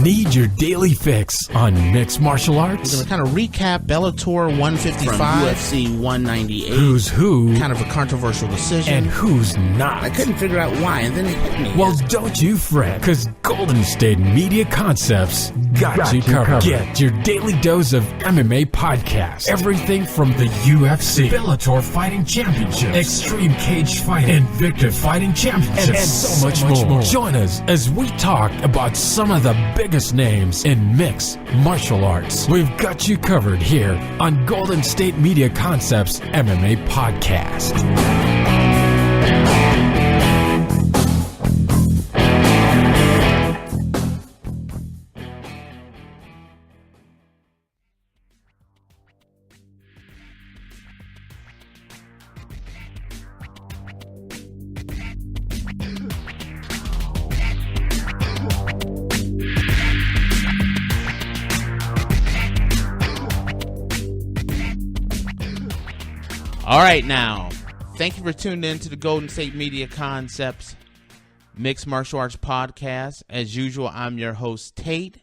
Need your daily fix on mixed martial arts? We're going to kind of recap Bellator 155 from UFC 198. Who's who? Kind of a controversial decision. And who's not. I couldn't figure out why, and then it hit me. Well, don't you fret, because Golden State Media Concepts got you covered. Get your daily dose of MMA podcasts. Everything from the UFC, Bellator Fighting Championship, Extreme Cage Fighting, Invicta Fighting Championship, and so much more. Join us as we talk about some of the biggest names in mixed martial arts. We've got you covered here on Golden State Media Concepts MMA Podcast. All right, now, thank you for tuning in to the Golden State Media Concepts Mixed Martial Arts Podcast. As usual, I'm your host, Tate,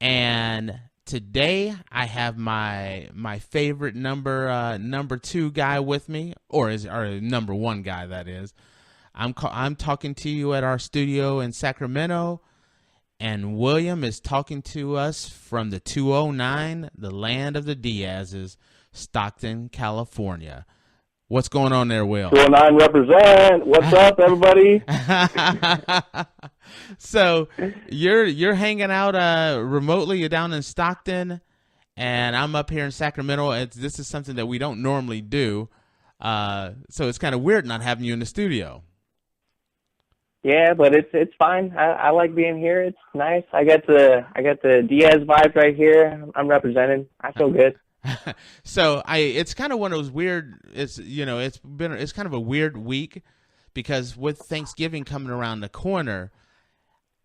and today I have my favorite number two guy with me, or number one guy, that is. I'm talking to you at our studio in Sacramento, and William is talking to us from the 209, the land of the Diaz's, Stockton, California. What's going on there, Will? 209 represent. What's up, everybody? So you're hanging out remotely. You're down in Stockton, and I'm up here in Sacramento. This is something that we don't normally do, so it's kind of weird not having you in the studio. Yeah, but it's fine. I like being here. It's nice. I got the Diaz vibes right here. I'm representing. I feel good. So it's kind of one of those weird. It's kind of a weird week because with Thanksgiving coming around the corner,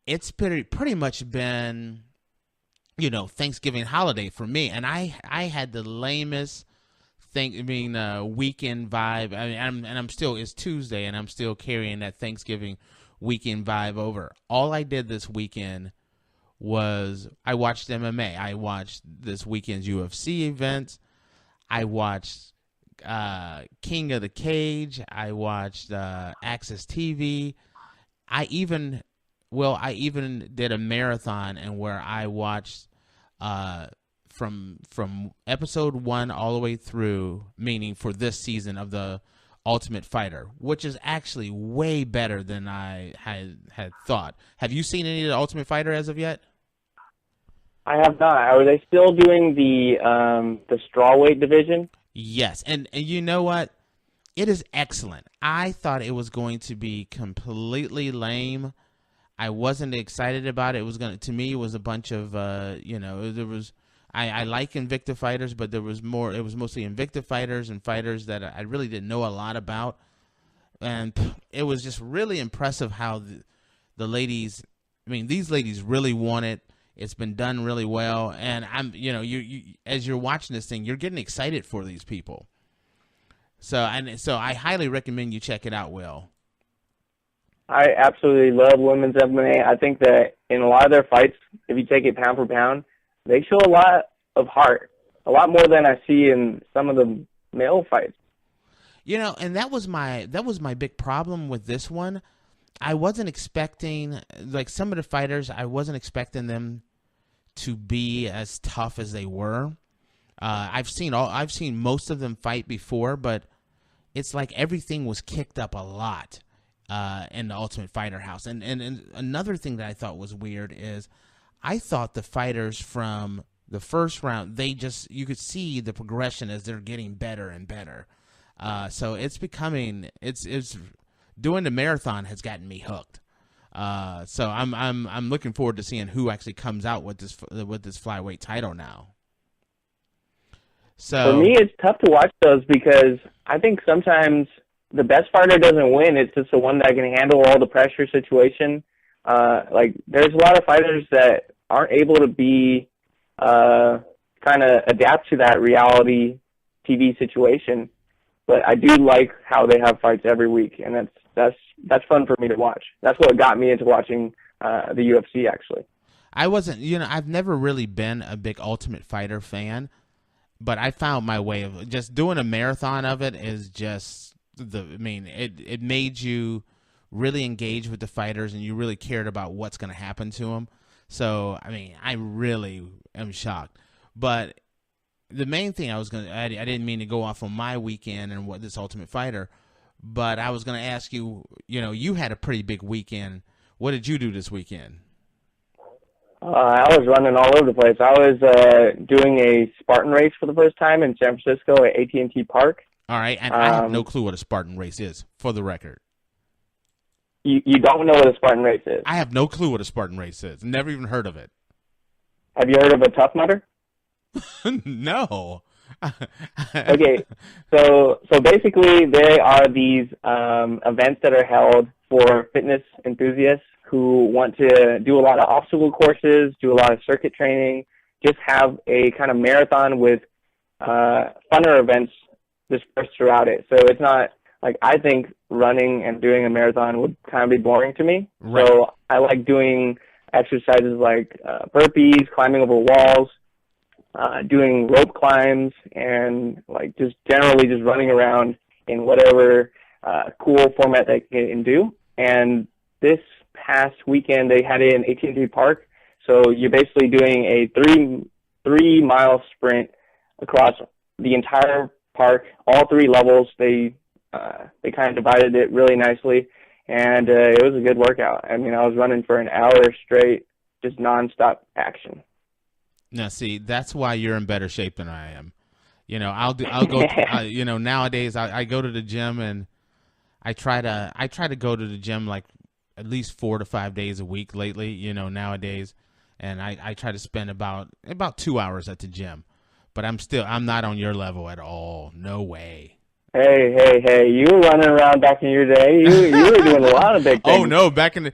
it's pretty much been, Thanksgiving holiday for me, and I had the lamest weekend vibe. I'm still, it's Tuesday, and I'm still carrying that Thanksgiving weekend vibe over. All I did this weekend was I watched MMA. I watched this weekend's UFC events. I watched King of the Cage. I watched Access TV. I even did a marathon and where I watched from episode 1 all the way through, meaning for this season of the Ultimate Fighter, which is actually way better than I had thought. Have you seen any of the Ultimate Fighter as of yet? I have not. Are they still doing the strawweight division? Yes, and you know what? It is excellent. I thought it was going to be completely lame. I wasn't excited about it. To me, it was a bunch of there was. I like Invicta fighters, but there was more. It was mostly Invicta fighters and fighters that I really didn't know a lot about, and it was just really impressive how the ladies. I mean, these ladies really want it. It's been done really well, and you as you're watching this thing, you're getting excited for these people. So I highly recommend you check it out, Will. I absolutely love women's MMA. I think that in a lot of their fights, if you take it pound for pound, they show a lot of heart, a lot more than I see in some of the male fights. And that was my big problem with this one. I wasn't expecting, like some of the fighters, I wasn't expecting them to be as tough as they were. I've seen most of them fight before, but it's like everything was kicked up a lot in the Ultimate Fighter house. And another thing that I thought was weird is I thought the fighters from the first round, you could see the progression as they're getting better and better. So it's doing the marathon has gotten me hooked. So I'm looking forward to seeing who actually comes out with this flyweight title now. So for me, it's tough to watch those because I think sometimes the best fighter doesn't win. It's just the one that can handle all the pressure situation. There's a lot of fighters that aren't able to be kind of adapt to that reality TV situation. But I do like how they have fights every week, and that's fun for me to watch. That's what got me into watching the UFC, actually. I wasn't, I've never really been a big Ultimate Fighter fan, but I found my way of just doing a marathon of it is just it made you really engage with the fighters and you really cared about what's going to happen to them. So, I really am shocked. But the main thing I didn't mean to go off on my weekend and what this Ultimate Fighter, but I was going to ask you, you had a pretty big weekend. What did you do this weekend? I was running all over the place. I was doing a Spartan race for the first time in San Francisco at AT&T Park. All right, and I have no clue what a Spartan race is, for the record. You don't know what a Spartan race is? I have no clue what a Spartan race is. Never even heard of it. Have you heard of a Tough Mudder? No. Okay, so basically they are these events that are held for fitness enthusiasts who want to do a lot of obstacle courses, do a lot of circuit training, just have a kind of marathon with funner events dispersed throughout it. So it's not like, I think running and doing a marathon would kind of be boring to me. Right. So I like doing exercises like burpees, climbing over walls, doing rope climbs, and like just generally just running around in whatever cool format they can do. And this past weekend they had it in AT&T Park. So you're basically doing a three mile sprint across the entire park, all three levels. They kind of divided it really nicely, and it was a good workout. I was running for an hour straight, just nonstop action. Now, see, that's why you're in better shape than I am. I'll go. Nowadays I go to the gym and I try to go to the gym like at least 4 to 5 days a week lately. Nowadays, and I try to spend about 2 hours at the gym. But I'm not on your level at all. No way. Hey! You were running around back in your day. You were doing a lot of big things. Oh no! Back in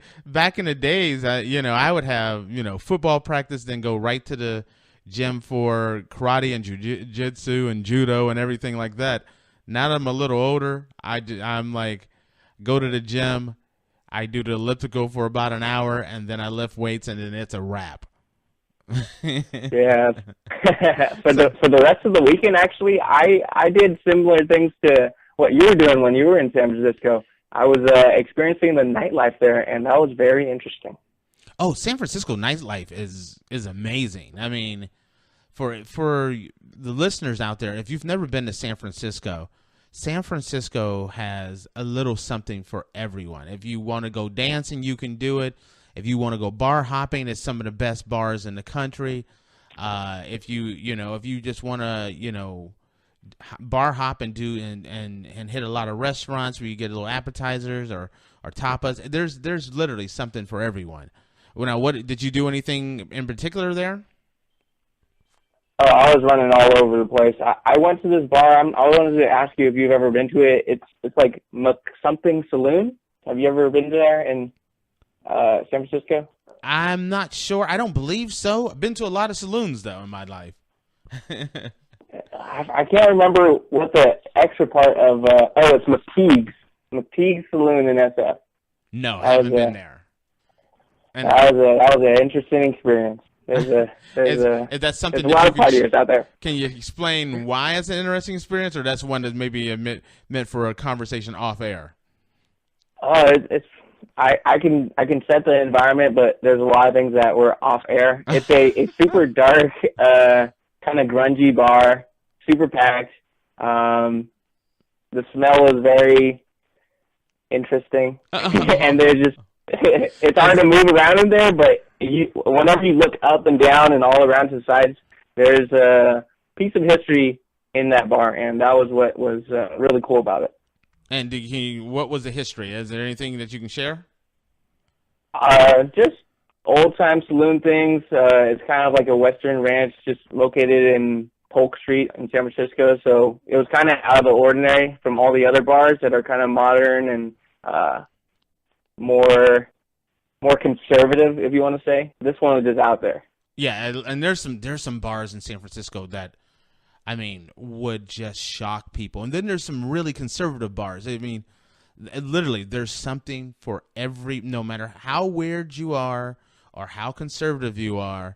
the days, I would have football practice, then go right to the gym for karate and jiu-jitsu and judo and everything like that. Now that I'm a little older, I'm like, go to the gym, I do the elliptical for about an hour, and then I lift weights, and then it's a wrap. Yeah. For the rest of the weekend, actually, I did similar things to what you were doing when you were in San Francisco. I was experiencing the nightlife there, and that was very interesting. Oh, San Francisco nightlife is amazing. For the listeners out there, if you've never been to San Francisco has a little something for everyone. If you want to go dancing, you can do it. If you want to go bar hopping, it's some of the best bars in the country. If you just want to, bar hop and do and hit a lot of restaurants where you get little appetizers or tapas, there's literally something for everyone. Well, now, what did you do anything in particular there? Oh, I was running all over the place. I went to this bar. I wanted to ask you if you've ever been to it. It's like something Saloon. Have you ever been there in San Francisco? I'm not sure. I don't believe so. I've been to a lot of saloons, though, in my life. I can't remember what the extra part of, it's McTeague's Saloon in SF. No, I haven't been there. And that was an interesting experience. There's is that something there's a lot of partiers out there. Can you explain why it's an interesting experience, or that's one that's maybe meant for a conversation off air? I can set the environment, but there's a lot of things that were off air. It's a super dark, kind of grungy bar, super packed. The smell was very interesting, and there's just it's hard to move around in there. But whenever you look up and down and all around to the sides, there's a piece of history in that bar, and that was what was really cool about it. And what was the history? Is there anything that you can share? Just old-time saloon things. It's kind of like a Western ranch just located in Polk Street in San Francisco. So it was kind of out of the ordinary from all the other bars that are kind of modern and more conservative, if you want to say. This one was just out there. Yeah, and there's some bars in San Francisco that, would just shock people. And then there's some really conservative bars. Literally, there's something for no matter how weird you are or how conservative you are,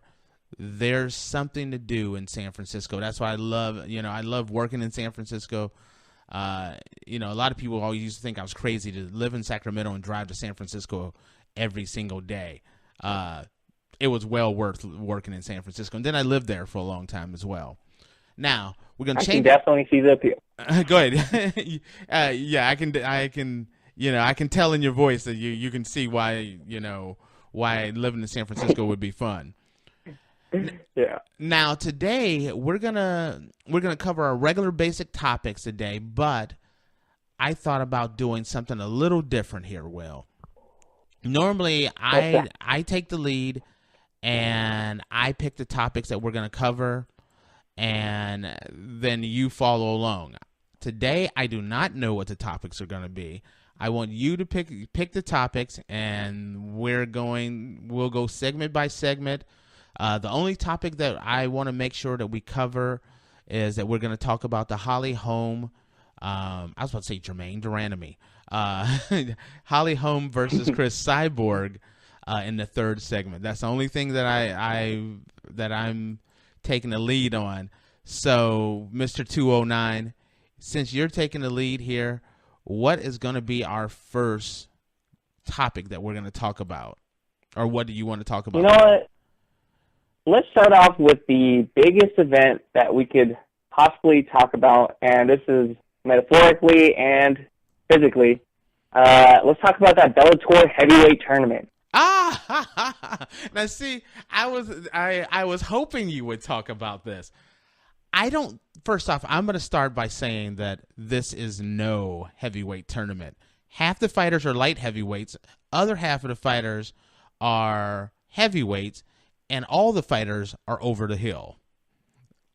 there's something to do in San Francisco. That's why I love working in San Francisco. A lot of people always used to think I was crazy to live in Sacramento and drive to San Francisco every single day. It was well worth working in San Francisco. And then I lived there for a long time as well. Now, we're going to change. I can definitely see the appeal. Go ahead. Yeah, I can tell in your voice that you can see why living in San Francisco would be fun. Yeah. Now, today we're gonna cover our regular basic topics today, but I thought about doing something a little different here, Will. Normally, I take the lead and I pick the topics that we're gonna cover, and then you follow along. Today, I do not know what the topics are gonna be. I want you to pick the topics, and we'll go segment by segment. The only topic that I want to make sure that we cover is that we're going to talk about the Holly Holm. I was about to say Jermaine Duranamy. Holly Holm versus Chris Cyborg in the third segment. That's the only thing that I'm taking the lead on. So, Mr. 209, since you're taking the lead here, what is going to be our first topic that we're going to talk about, or what do you want to talk about? You know what? Let's start off with the biggest event that we could possibly talk about, and this is metaphorically and physically. Let's talk about that Bellator heavyweight tournament. Now see, I was hoping you would talk about this. First off, I'm going to start by saying that this is no heavyweight tournament. Half the fighters are light heavyweights, other half of the fighters are heavyweights, and all the fighters are over the hill.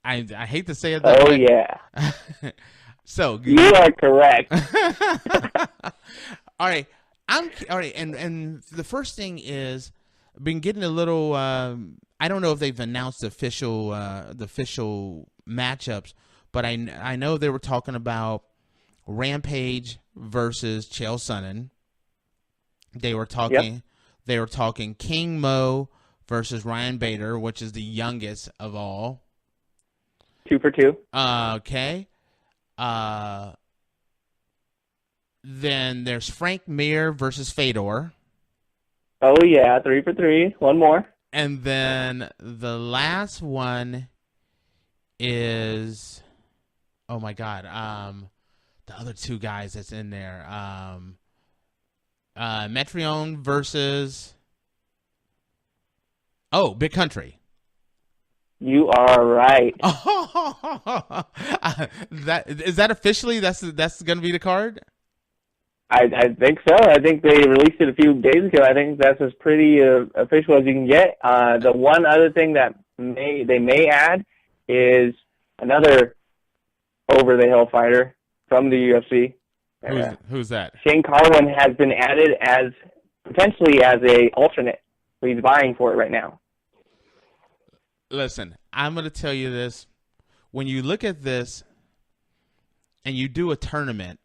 I hate to say it that way. Oh, yeah. So you are correct. All right. All right. And the first thing is, I've been getting a little. I don't know if they've announced the official matchups, but I know they were talking about Rampage versus Chael Sonnen. They were talking. Yep. They were talking King Mo versus Ryan Bader, which is the youngest of all. 2 for 2. Okay. Then there's Frank Mir versus Fedor. Oh, yeah, 3 for 3. One more. And then the last one is, oh, my God, the other two guys that's in there. Mitrione versus... Oh, Big Country. You are right. Is that officially that's going to be the card? I think so. I think they released it a few days ago. I think that's as pretty official as you can get. The one other thing that they may add is another over the hill fighter from the UFC. Who's that? Shane Carwin has been added as potentially as a alternate. So he's vying for it right now. Listen, I'm going to tell you this. When you look at this and you do a tournament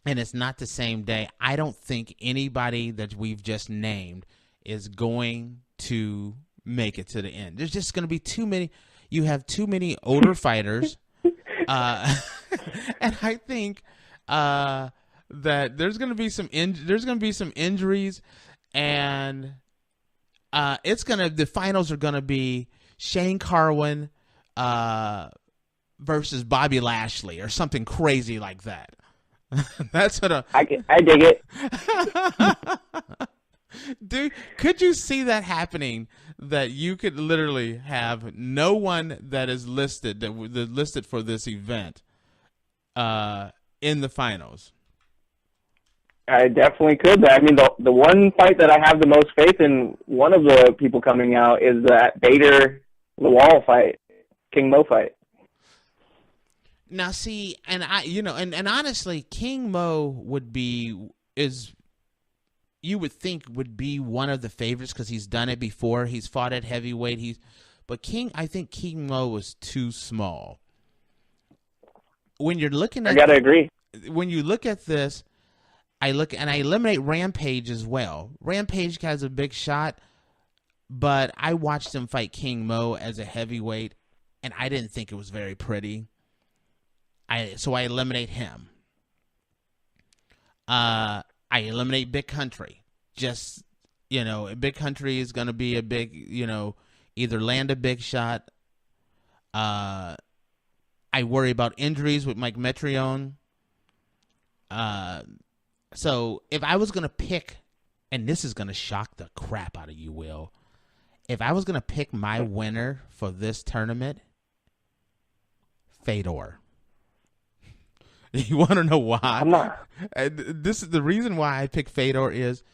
and it's not the same day, I don't think anybody that we've just named is going to make it to the end. There's just going to be too many. You have too many older fighters. And I think that there's going to be some injuries, and the finals are gonna be Shane Carwin versus Bobby Lashley or something crazy like that. That's what I dig it. Dude, could you see that happening? That you could literally have no one that is listed listed for this event in the finals. I definitely could. I mean, the one fight that I have the most faith in, one of the people coming out, is that Bader Lawal fight, King Mo fight. Now, see, and and honestly, King Mo you would think would be one of the favorites because he's done it before. He's fought at heavyweight. I think King Mo was too small. When you're looking at, I gotta agree. When you look at this, I eliminate Rampage as well. Rampage has a big shot, But I watched him fight King Mo as a heavyweight, and I didn't think it was very pretty. So I eliminate him. I eliminate Big Country. Just, Big Country is going to be a big, either land a big shot. I worry about injuries with Mike Mitrione. So if I was going to pick, and this is going to shock the crap out of you, Will, if I was going to pick my winner for this tournament, Fedor. You want to know why? I'm not. This is the reason why I picked Fedor is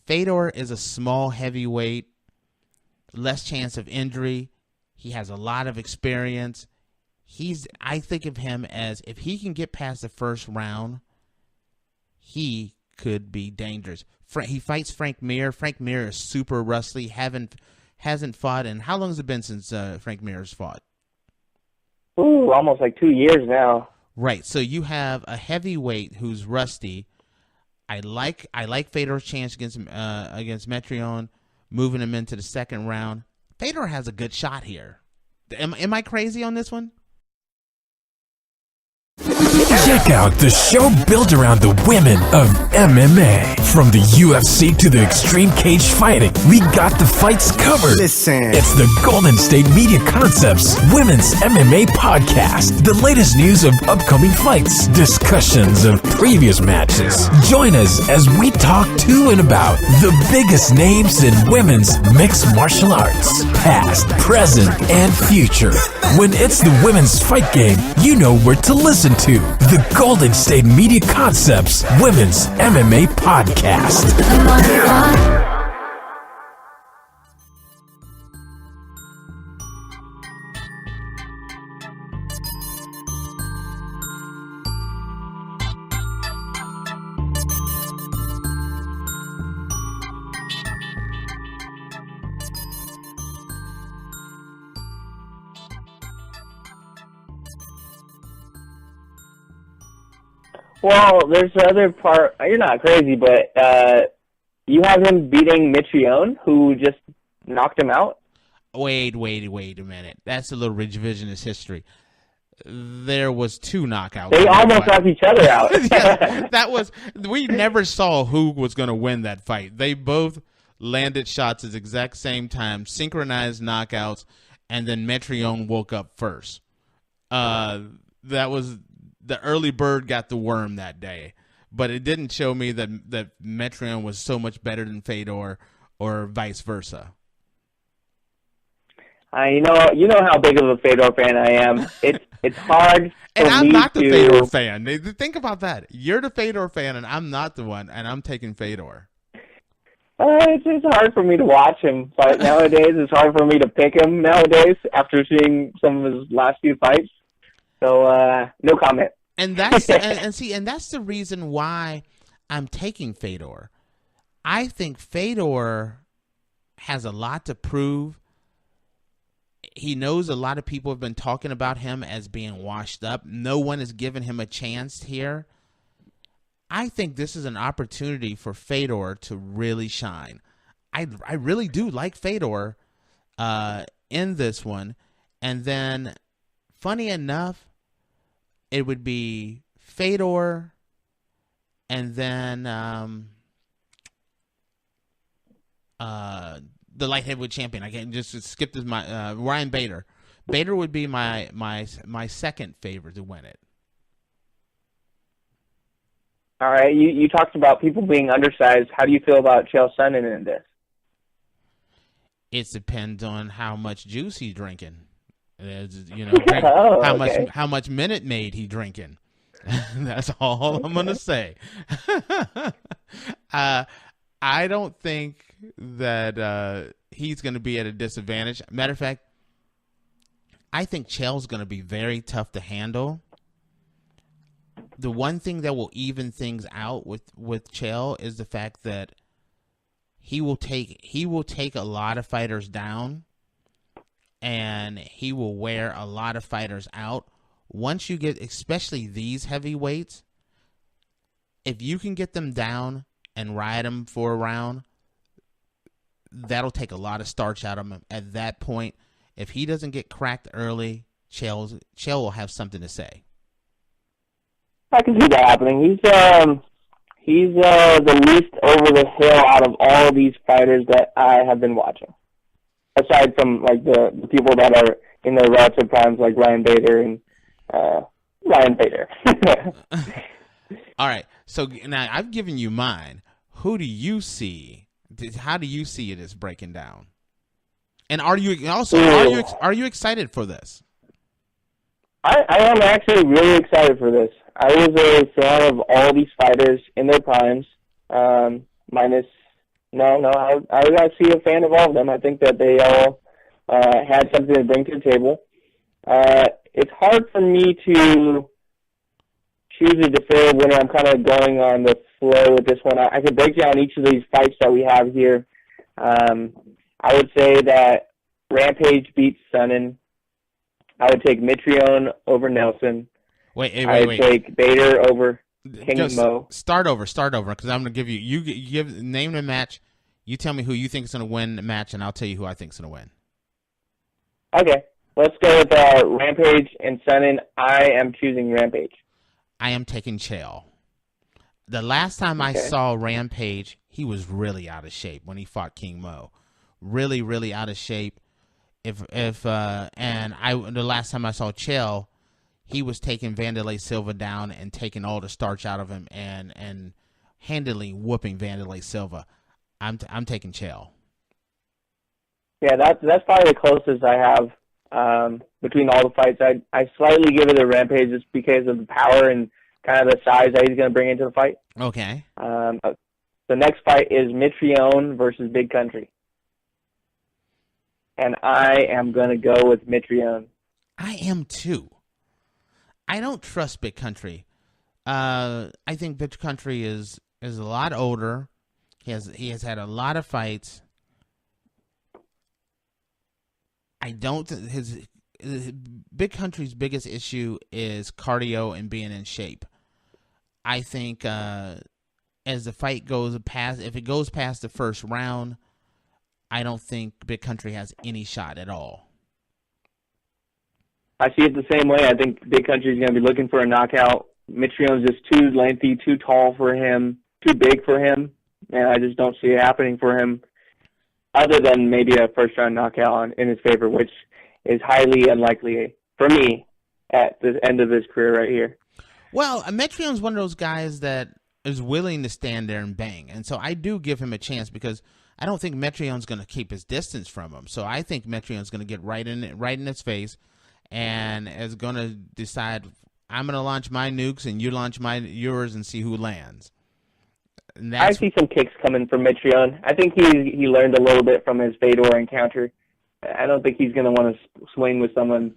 a small heavyweight, less chance of injury. He has a lot of experience. I think of him as, if he can get past the first round, he could be dangerous. He fights Frank Mir. Frank Mir is super rusty. Hasn't fought. And how long has it been since Frank Mir has fought? Ooh, almost like 2 years now. Right. So you have a heavyweight who's rusty. I like Fedor's chance against Mitrione, moving him into the second round. Fedor has a good shot here. Am I crazy on this one? Check out the show built around the women of MMA. From the UFC to the extreme cage fighting, we got the fights covered. Listen. It's the Golden State Media Concepts Women's MMA Podcast. The latest news of upcoming fights, discussions of previous matches. Join us as we talk to and about the biggest names in women's mixed martial arts, past, present, and future. When it's the women's fight game, you know where to listen to. The Golden State Media Concepts Women's MMA Podcast. Well, there's the other part. You're not crazy, but you have him beating Mitrione, who just knocked him out. Wait a minute. That's a little revisionist history. There was 2 knockouts. They almost knocked each other out. Yes, we never saw who was going to win that fight. They both landed shots at the exact same time, synchronized knockouts, and then Mitrione woke up first. That was the early bird got the worm that day, but it didn't show me that Mitrione was so much better than Fedor or vice versa. You know how big of a Fedor fan I am. It's hard for and I'm me not the to... Fedor fan. Think about that. You're the Fedor fan, and I'm not the one, and I'm taking Fedor. It's hard for me to watch him fight nowadays. It's hard for me to pick him nowadays after seeing some of his last few fights. So no comment. And that's and that's the reason why I'm taking Fedor. I think Fedor has a lot to prove. He knows a lot of people have been talking about him as being washed up. No one has given him a chance here. I think this is an opportunity for Fedor to really shine. I really do like Fedor in this one. And then, funny enough, it would be Fedor and then the light heavyweight champion. I can't just skip this. Ryan Bader. Bader would be my second favorite to win it. All right, you talked about people being undersized. How do you feel about Chael Sonnen in this? It depends on how much juice he's drinking. How much Minute Maid he drinking. That's all I'm gonna say. I don't think that he's gonna be at a disadvantage. Matter of fact, I think Chael's gonna be very tough to handle. The one thing that will even things out with Chael is the fact that he will take a lot of fighters down, and he will wear a lot of fighters out. Once you get, especially these heavyweights, if you can get them down and ride them for a round, that'll take a lot of starch out of him. At that point, if he doesn't get cracked early, Chael will have something to say. I can see that happening. He's the least over the hill out of all these fighters that I have been watching. Aside from like the people that are in their relative primes, like Ryan Bader and Ryan Bader. All right. So now I've given you mine. Who do you see? How do you see it as breaking down? And are you excited for this? I am actually really excited for this. I was a fan of all these fighters in their primes. I was actually a fan of all of them. I think that they all had something to bring to the table. It's hard for me to choose a definitive winner. I'm kind of going on the flow with this one. I could break down each of these fights that we have here. I would say that Rampage beats Sonnen. I would take Mitrione over Nelson. I would take Bader over King Mo. Start over, because I'm going to give you name the match. You tell me who you think is going to win the match, and I'll tell you who I think is going to win. Okay. Let's go with Rampage and Sonnen. I am choosing Rampage. I am taking Chael. The last time I saw Rampage, he was really out of shape when he fought King Mo. Really, really out of shape. The last time I saw Chael, he was taking Wanderlei Silva down and taking all the starch out of him and handily whooping Wanderlei Silva. I'm taking Chael. Yeah, that's probably the closest I have between all the fights. I slightly give it a Rampage just because of the power and kind of the size that he's going to bring into the fight. Okay. The next fight is Mitrione versus Big Country. And I am going to go with Mitrione. I am too. I don't trust Big Country. I think Big Country is a lot older. He has had a lot of fights. I don't. His Big Country's biggest issue is cardio and being in shape. I think as the fight goes past, if it goes past the first round, I don't think Big Country has any shot at all. I see it the same way. I think Big Country is going to be looking for a knockout. Mitrione's just too lengthy, too tall for him, too big for him, and I just don't see it happening for him other than maybe a first-round knockout in his favor, which is highly unlikely for me at the end of his career right here. Well, Mitrione's one of those guys that is willing to stand there and bang, and so I do give him a chance because I don't think Mitrione's going to keep his distance from him. So I think Mitrione's going to get right in his face and is going to decide, I'm going to launch my nukes and you launch yours and see who lands. I see some kicks coming from Mitrione. I think he learned a little bit from his Fedor encounter. I don't think he's going to want to swing with someone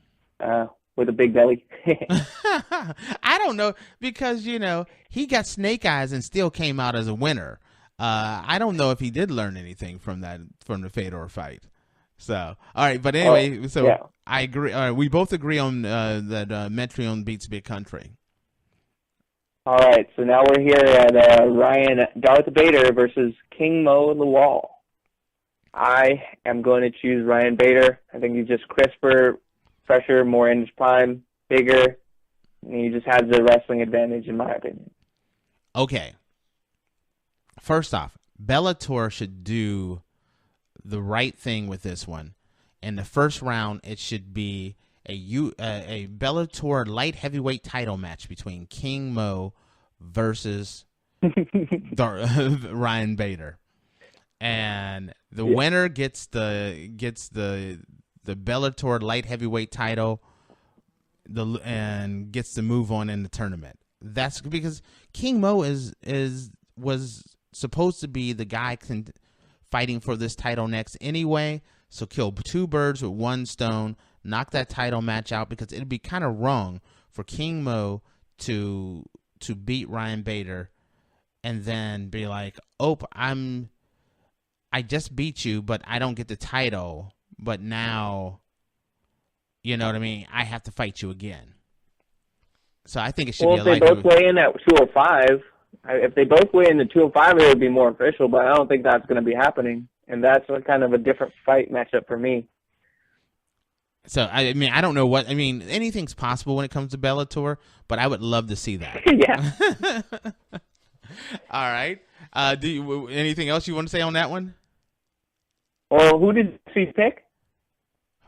with a big belly. I don't know because, he got snake eyes and still came out as a winner. I don't know if he did learn anything from the Fedor fight. So, all right, but anyway, I agree. All right, we both agree on that Mitrione beats Big Country. All right, so now we're here at Darth Bader versus King Mo Lawal. I am going to choose Ryan Bader. I think he's just crisper, fresher, more in his prime, bigger, and he just has the wrestling advantage, in my opinion. Okay. First off, Bellator should do the right thing with this one. In the first round, it should be a Bellator light heavyweight title match between King Mo versus Ryan Bader, and the winner gets the Bellator light heavyweight title, and gets to move on in the tournament. That's because King Mo was supposed to be the guy fighting for this title next anyway, so kill two birds with one stone, knock that title match out, because it'd be kind of wrong for King Mo to beat Ryan Bader and then be like, oh, I just beat you, but I don't get the title, but now, you know what I mean, I have to fight you again. So I think it should be a light. Well, if they both weigh in at 205, if they both weigh in at 205, it would be more official, but I don't think that's going to be happening. and that's a kind of a different fight matchup for me. So, I mean, I don't know what – I mean, anything's possible when it comes to Bellator, but I would love to see that. Yeah. All right. Anything else you want to say on that one? Well, who did you pick?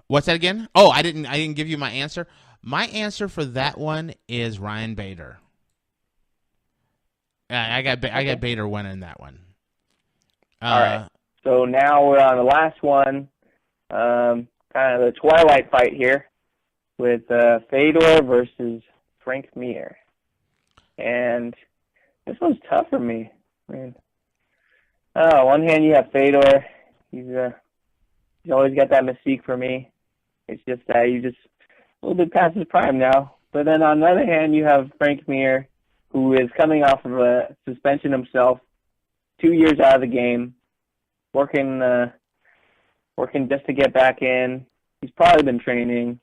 What's that again? Oh, I didn't give you my answer. My answer for that one is Ryan Bader. I got Bader winning that one. All right. So now we're on the last one. Kind of the twilight fight here with Fedor versus Frank Mir. And this one's tough for me. Man. On one hand, you have Fedor. He's always got that mystique for me. It's just that he's just a little bit past his prime now. But then on the other hand, you have Frank Mir, who is coming off of a suspension himself, 2 years out of the game, working just to get back in. He's probably been training,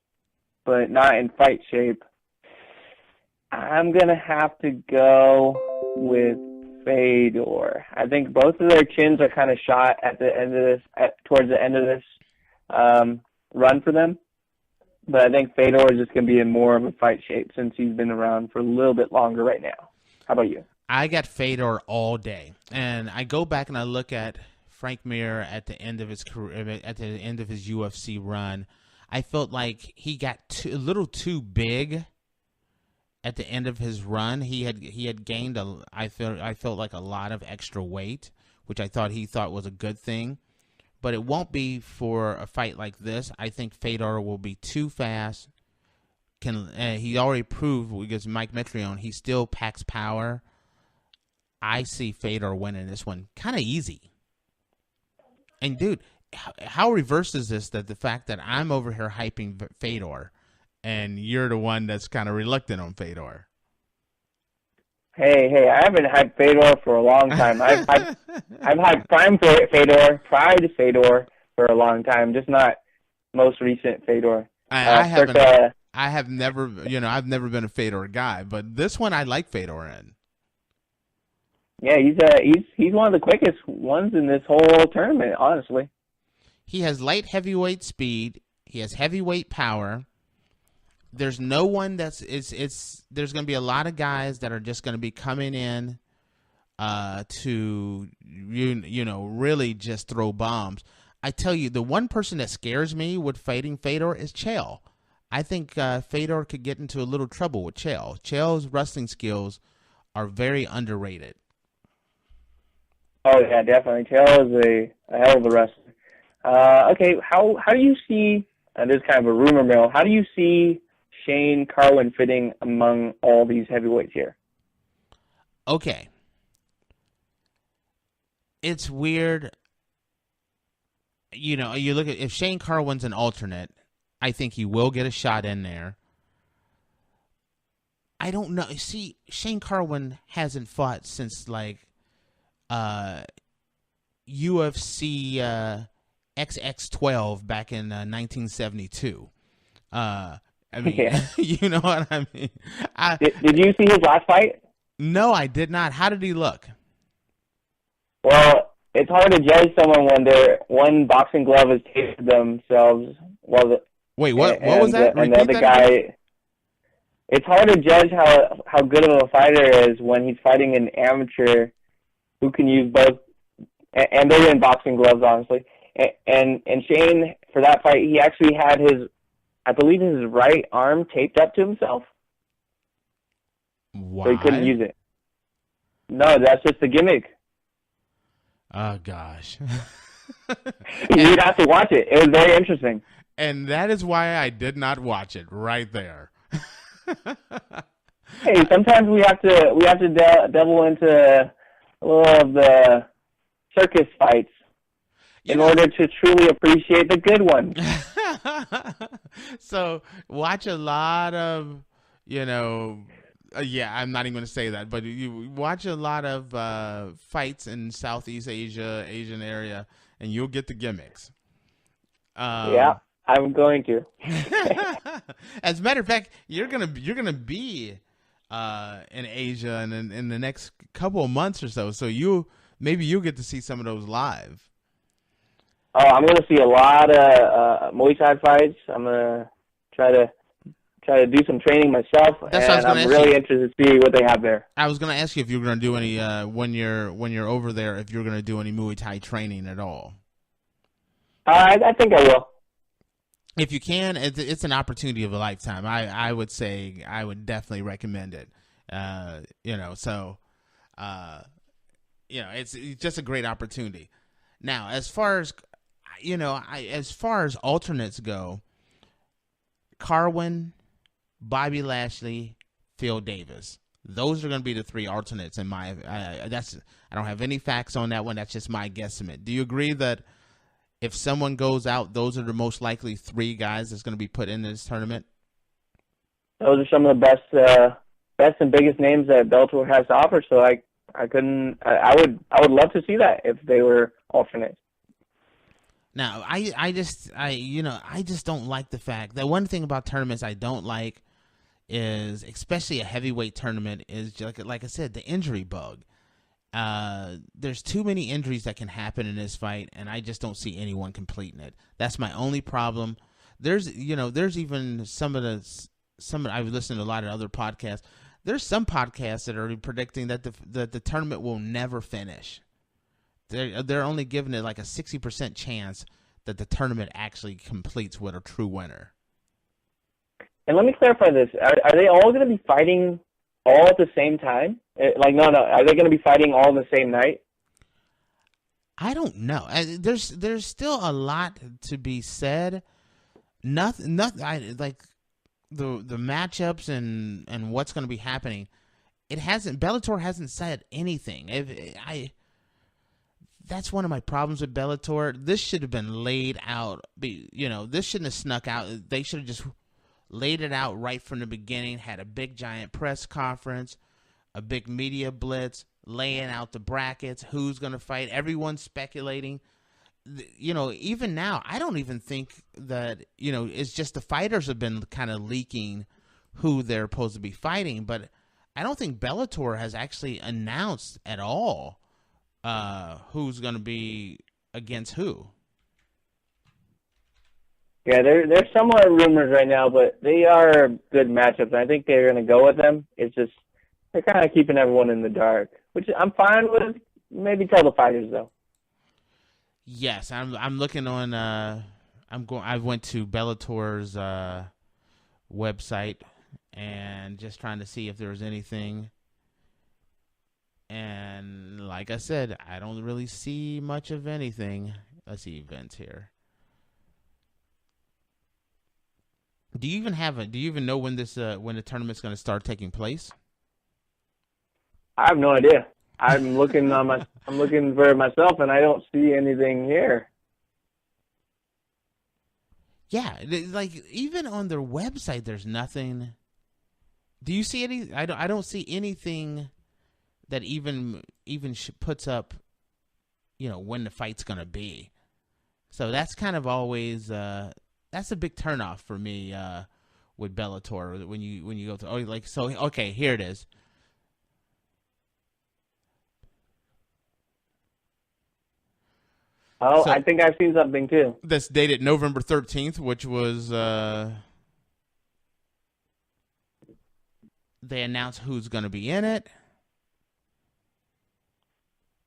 but not in fight shape. I'm going to have to go with Fedor. I think both of their chins are kind of shot at the end of this, towards the end of this run for them. But I think Fedor is just going to be in more of a fight shape since he's been around for a little bit longer right now. How about you? I got Fedor all day. And I go back and I look at Frank Mir at the end of his career, at the end of his UFC run. I felt like he got a little too big at the end of his run. He had gained I felt like a lot of extra weight, which he thought was a good thing. But it won't be for a fight like this. I think Fedor will be too fast. He already proved against Mike Mitrione he still packs power. I see Fedor winning this one kind of easy. And dude, how reversed is this? That the fact that I'm over here hyping Fedor, and you're the one that's kind of reluctant on Fedor. Hey, I haven't hyped Fedor for a long time. I've hyped Pride Fedor for a long time, just not most recent Fedor. I've never been a Fedor guy, but this one I like Fedor in. Yeah, he's one of the quickest ones in this whole tournament, honestly. He has light heavyweight speed. He has heavyweight power. There's no one there's going to be a lot of guys that are just going to be coming in to really just throw bombs. I tell you, the one person that scares me with fighting Fedor is Chael. I think Fedor could get into a little trouble with Chael. Chael's wrestling skills are very underrated. Oh yeah, definitely. Chael is a hell of a wrestler. Okay, how do you see? This is kind of a rumor mill. How do you see Shane Carwin fitting among all these heavyweights here? Okay. It's weird. You look at if Shane Carwin's an alternate, I think he will get a shot in there. I don't know. See, Shane Carwin hasn't fought since UFC XX12 back in 1972. I mean, yeah. You know what I mean? Did you see his last fight? No, I did not. How did he look? Well, it's hard to judge someone when one boxing glove has taped themselves. Wait, what was that? And the other guy. It's hard to judge how good of a fighter is when he's fighting an amateur who can use both, and they're in boxing gloves, honestly. And Shane, for that fight, he actually had I believe his right arm taped up to himself. Why? So he couldn't use it. No, that's just the gimmick. Oh, gosh. You'd have to watch it. It was very interesting. And that is why I did not watch it right there. Hey, sometimes we have to delve into a little of the circus fights in order to truly appreciate the good ones. So watch a lot of, I'm not even going to say that, but you watch a lot of fights in Southeast Asia, Asian area, and you'll get the gimmicks. Yeah, I'm going to. As a matter of fact, you're gonna be in Asia in the next couple of months or so. So you'll get to see some of those live. Oh, I'm going to see a lot of Muay Thai fights. I'm going to try to do some training myself, and I'm really interested to see what they have there. I was going to ask you if you were going to do any when you're over there, if you're going to do any Muay Thai training at all. I think I will. If you can, it's an opportunity of a lifetime. I would say I would definitely recommend it. It's just a great opportunity. Now, as far as alternates go, Carwin, Bobby Lashley, Phil Davis. Those are going to be the three alternates in my. I don't have any facts on that one. That's just my guesstimate. Do you agree that if someone goes out, those are the most likely three guys that's going to be put in this tournament? Those are some of the best and biggest names that Bellator has to offer. So I would love to see that if they were alternates. Now, I just don't like the fact that one thing about tournaments I don't like is, especially a heavyweight tournament, is just like I said, the injury bug. There's too many injuries that can happen in this fight, and I just don't see anyone completing it. That's my only problem. There's even I've listened to a lot of other podcasts. There's some podcasts that are predicting that the tournament will never finish. They're only giving it like a 60% chance that the tournament actually completes with a true winner. And let me clarify this: are they all going to be fighting all at the same time? No. Are they going to be fighting all on the same night? I don't know. There's still a lot to be said. Nothing. Like the matchups and what's going to be happening. Bellator hasn't said anything. That's one of my problems with Bellator. This should have been laid out. This shouldn't have snuck out. They should have just laid it out right from the beginning, had a big giant press conference, a big media blitz, laying out the brackets, who's going to fight. Everyone's speculating. Even now, I don't even think that, it's just the fighters have been kind of leaking who they're supposed to be fighting, but I don't think Bellator has actually announced at all who's going to be against who. Yeah, there's somewhat rumors right now, but they are good matchups. I think they're going to go with them. It's just they're kind of keeping everyone in the dark, which I'm fine with. Maybe tell the fighters though. Yes, I'm looking on. I went to Bellator's website and just trying to see if there was anything. And like I said, I don't really see much of anything. Let's see events here. Do you even know when the tournament's going to start taking place? I have no idea. I'm looking for myself, and I don't see anything here. Yeah, like even on their website, there's nothing. Do you see any? I don't see anything that even puts up, when the fight's gonna be. So that's kind of always that's a big turnoff for me with Bellator when you go to okay, here it is. Oh, so, I think I've seen something too. That's dated November 13th, which was they announced who's going to be in it.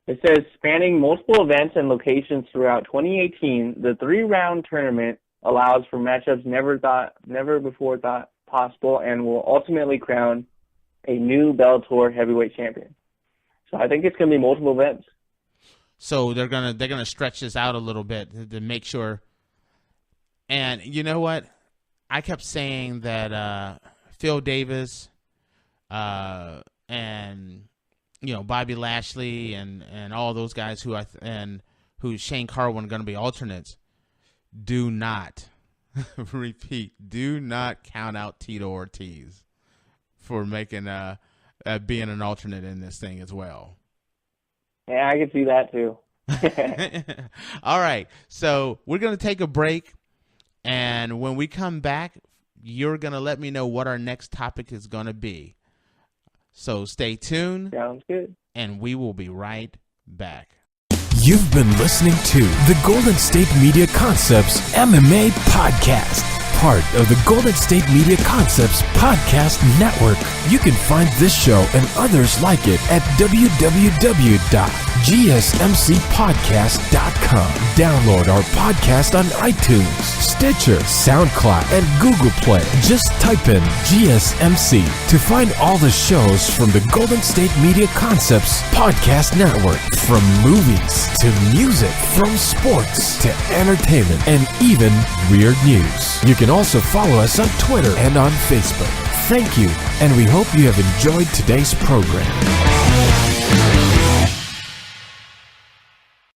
It says, spanning multiple events and locations throughout 2018, the 3-round tournament allows for matchups never before thought possible, and will ultimately crown a new Bellator heavyweight champion. So I think it's going to be multiple events. So they're gonna stretch this out a little bit to make sure. And you know what? I kept saying that Phil Davis, and Bobby Lashley and all those guys who Shane Carwin are going to be alternates. Do not repeat. Do not count out Tito Ortiz for making being an alternate in this thing as well. Yeah, I can see that too. All right, so we're going to take a break, and when we come back, you're going to let me know what our next topic is going to be. So stay tuned. Sounds good. And we will be right back. You've been listening to the Golden State Media Concepts MMA Podcast, part of the Golden State Media Concepts Podcast Network. You can find this show and others like it at www.gsmcpodcast.com. Download our podcast on iTunes, Stitcher, SoundCloud, and Google Play. Just type in GSMC to find all the shows from the Golden State Media Concepts Podcast Network. From movies to music, from sports to entertainment, and even weird news. You can also follow us on Twitter and on Facebook. Thank you, and we hope you have enjoyed today's program.